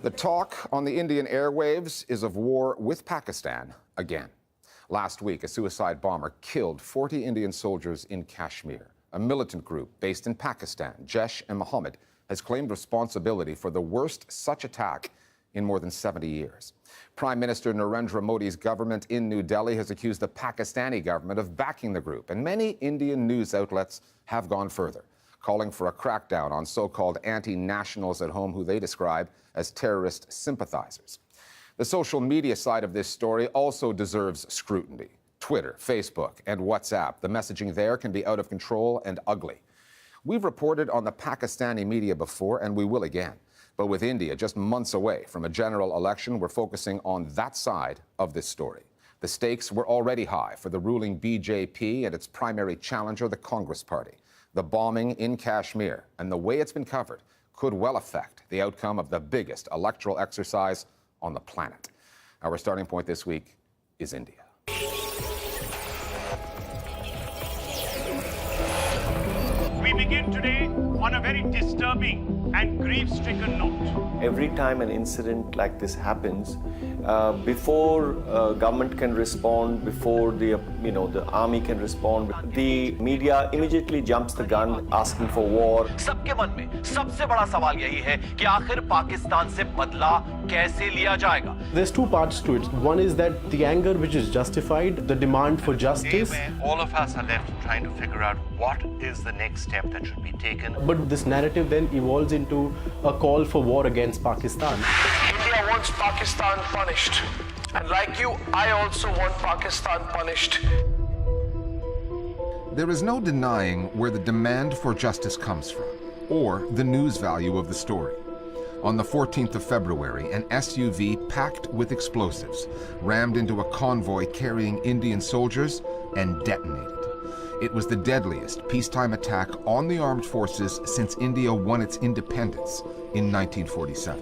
The talk on the Indian airwaves is of war with Pakistan again. Last week, a suicide bomber killed 40 Indian soldiers in Kashmir. A militant group based in Pakistan, Jaish-e-Mohammed, has claimed responsibility for the worst such attack in more than 70 years. Prime Minister Narendra Modi's government in New Delhi has accused the Pakistani government of backing the group, and many Indian news outlets have gone further, calling for a crackdown on so-called anti-nationals at home who they describe as terrorist sympathizers. The social media side of this story also deserves scrutiny. Twitter, Facebook, and WhatsApp. The messaging there can be out of control and ugly. We've reported on the Pakistani media before, and we will again. But with India just months away from a general election, we're focusing on that side of this story. The stakes were already high for the ruling BJP and its primary challenger, the Congress Party. The bombing in Kashmir and the way it's been covered could well affect the outcome of the biggest electoral exercise on the planet. Our starting point this week is India. We begin today on a very disturbing and grief-stricken note. Every time an incident like this happens, before government can respond, before the army can respond, the media immediately jumps the gun, asking for war. सबके मन में सबसे बड़ा सवाल यही है कि आखिर पाकिस्तान से बदला कैसे लिया जाएगा? There's two parts to it. One is that the anger which is justified, the demand for justice. All of us are left trying to figure out what is the next step that should be taken. But this narrative then evolves into a call for war against Pakistan. India wants Pakistan punished. And like you, I also want Pakistan punished. There is no denying where the demand for justice comes from, or the news value of the story. On the 14th of February, an SUV packed with explosives rammed into a convoy carrying Indian soldiers and detonated. It was the deadliest peacetime attack on the armed forces since India won its independence in 1947.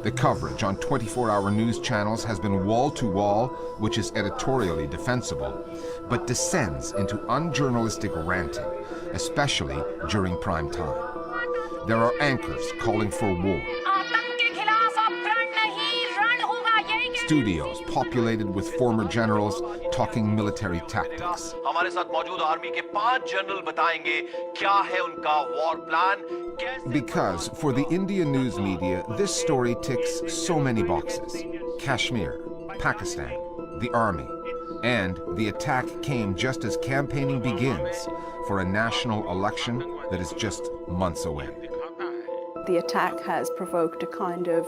The coverage on 24-hour news channels has been wall-to-wall, which is editorially defensible, but descends into unjournalistic ranting, especially during prime time. There are anchors calling for war. Studios populated with former generals talking military tactics. हमारे साथ मौजूद army के 5 general बताएंगे क्या है उनका war plan. Because for the Indian news media, this story ticks so many boxes. Kashmir, Pakistan, the army, and the attack came just as campaigning begins for a national election that is just months away. The attack has provoked a kind of,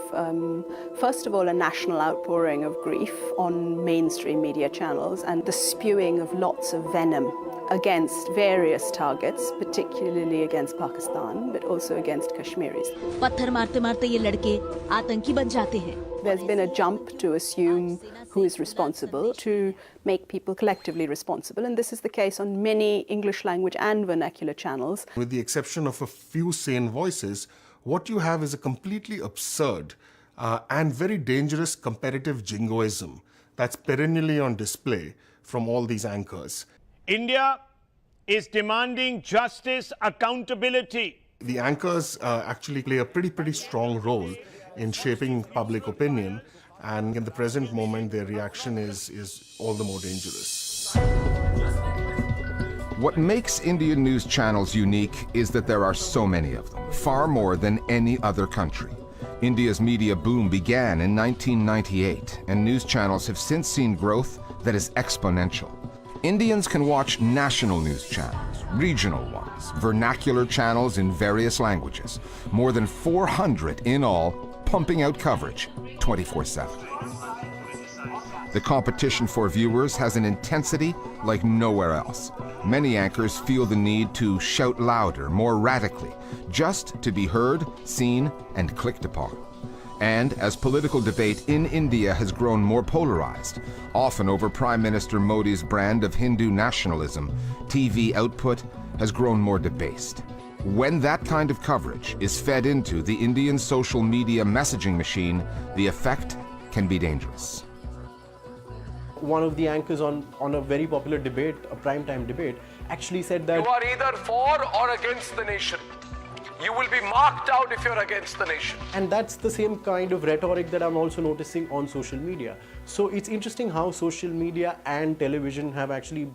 first of all, a national outpouring of grief on mainstream media channels and the spewing of lots of venom against various targets, particularly against Pakistan, but also against Kashmiris. पत्थर मारते मारते ये लड़के आतंकी बन जाते हैं. There's been a jump to assume who is responsible, to make people collectively responsible, and this is the case on many English language and vernacular channels. With the exception of a few sane voices, what you have is a completely absurd and very dangerous competitive jingoism that's perennially on display from all these anchors. India is demanding justice, accountability. The anchors actually play a pretty strong role in shaping public opinion, and in the present moment their reaction is all the more dangerous. What makes Indian news channels unique is that there are so many of them, far more than any other country. India's media boom began in 1998, and news channels have since seen growth that is exponential. Indians can watch national news channels, regional ones, vernacular channels in various languages, more than 400 in all, pumping out coverage 24/7. The competition for viewers has an intensity like nowhere else. Many anchors feel the need to shout louder, more radically, just to be heard, seen, and clicked upon. And as political debate in India has grown more polarized, often over Prime Minister Modi's brand of Hindu nationalism, TV output has grown more debased. When that kind of coverage is fed into the Indian social media messaging machine, the effect can be dangerous. One of the anchors on a very popular debate, a primetime debate, actually said that you are either for or against the nation. You will be marked out if you're against the nation. And that's the same kind of rhetoric that I'm also noticing on social media. So it's interesting how social media and television have actually,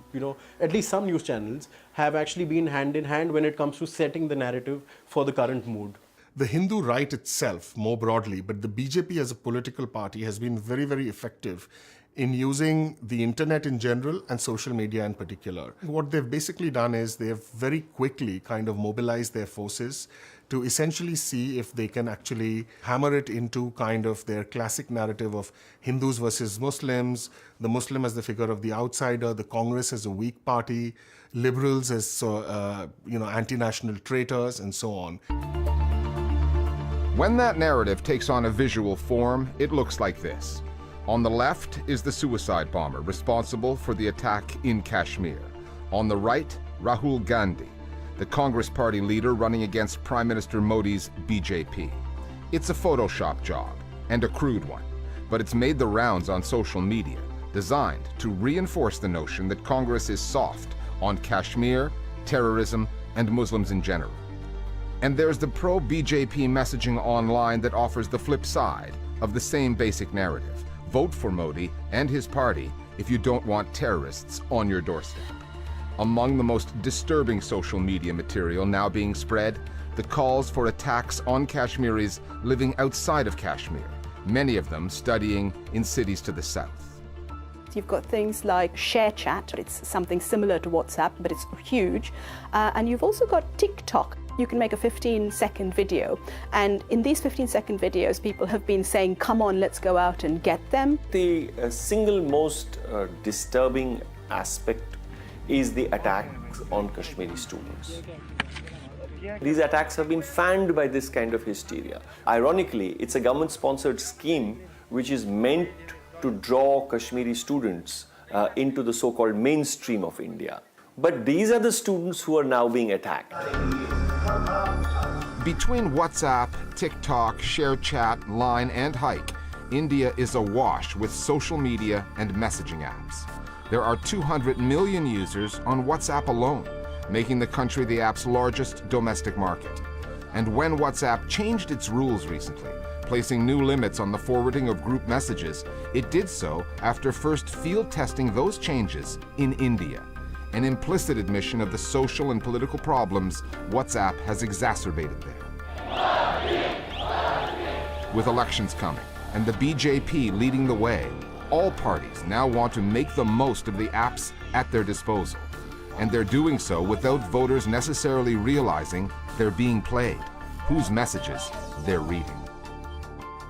at least some news channels have actually been hand in hand when it comes to setting the narrative for the current mood. The Hindu right itself, more broadly, but the BJP as a political party has been very, very effective in using the internet in general and social media in particular. What they've basically done is they've very quickly kind of mobilized their forces to essentially see if they can actually hammer it into kind of their classic narrative of Hindus versus Muslims, the Muslim as the figure of the outsider, the Congress as a weak party, liberals as anti-national traitors, and so on. When that narrative takes on a visual form, it looks like this. On the left is the suicide bomber responsible for the attack in Kashmir. On the right, Rahul Gandhi, the Congress party leader running against Prime Minister Modi's BJP. It's a Photoshop job, and a crude one, but it's made the rounds on social media, designed to reinforce the notion that Congress is soft on Kashmir, terrorism, and Muslims in general. And there's the pro-BJP messaging online that offers the flip side of the same basic narrative. Vote for Modi and his party if you don't want terrorists on your doorstep. Among the most disturbing social media material now being spread, the calls for attacks on Kashmiris living outside of Kashmir, many of them studying in cities to the south. You've got things like ShareChat, it's something similar to WhatsApp, but it's huge. And you've also got TikTok. You can make a 15-second video. And in these 15-second videos, people have been saying, come on, let's go out and get them. The single most disturbing aspect is the attacks on Kashmiri students. These attacks have been fanned by this kind of hysteria. Ironically, it's a government-sponsored scheme which is meant to draw Kashmiri students into the so-called mainstream of India. But these are the students who are now being attacked. Between WhatsApp, TikTok, ShareChat, Line, and Hike, India is awash with social media and messaging apps. There are 200 million users on WhatsApp alone, making the country the app's largest domestic market. And when WhatsApp changed its rules recently, placing new limits on the forwarding of group messages, it did so after first field testing those changes in India, an implicit admission of the social and political problems WhatsApp has exacerbated there. With elections coming and the BJP leading the way, all parties now want to make the most of the apps at their disposal. And they're doing so without voters necessarily realizing they're being played, whose messages they're reading.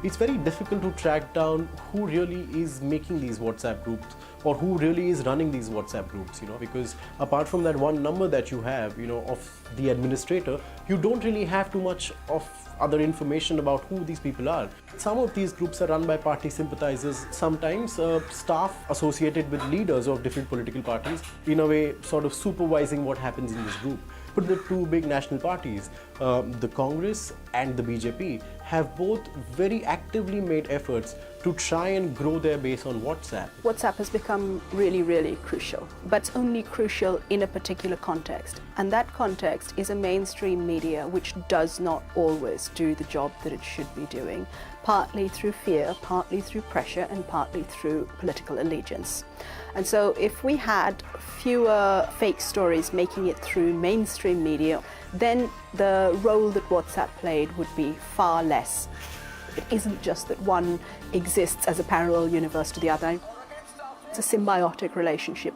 It's very difficult to track down who really is making these WhatsApp groups or who really is running these WhatsApp groups, because apart from that one number that you have, of the administrator, you don't really have too much of other information about who these people are. Some of these groups are run by party sympathizers, sometimes staff associated with leaders of different political parties, in a way sort of supervising what happens in this group. But the two big national parties, the Congress and the BJP, have both very actively made efforts to try and grow their base on WhatsApp. WhatsApp has become really, really crucial, but it's only crucial in a particular context. And that context is a mainstream media which does not always do the job that it should be doing, partly through fear, partly through pressure, and partly through political allegiance. And so if we had fewer fake stories making it through mainstream media, then the role that WhatsApp played would be far less. It isn't just that one exists as a parallel universe to the other. It's a symbiotic relationship.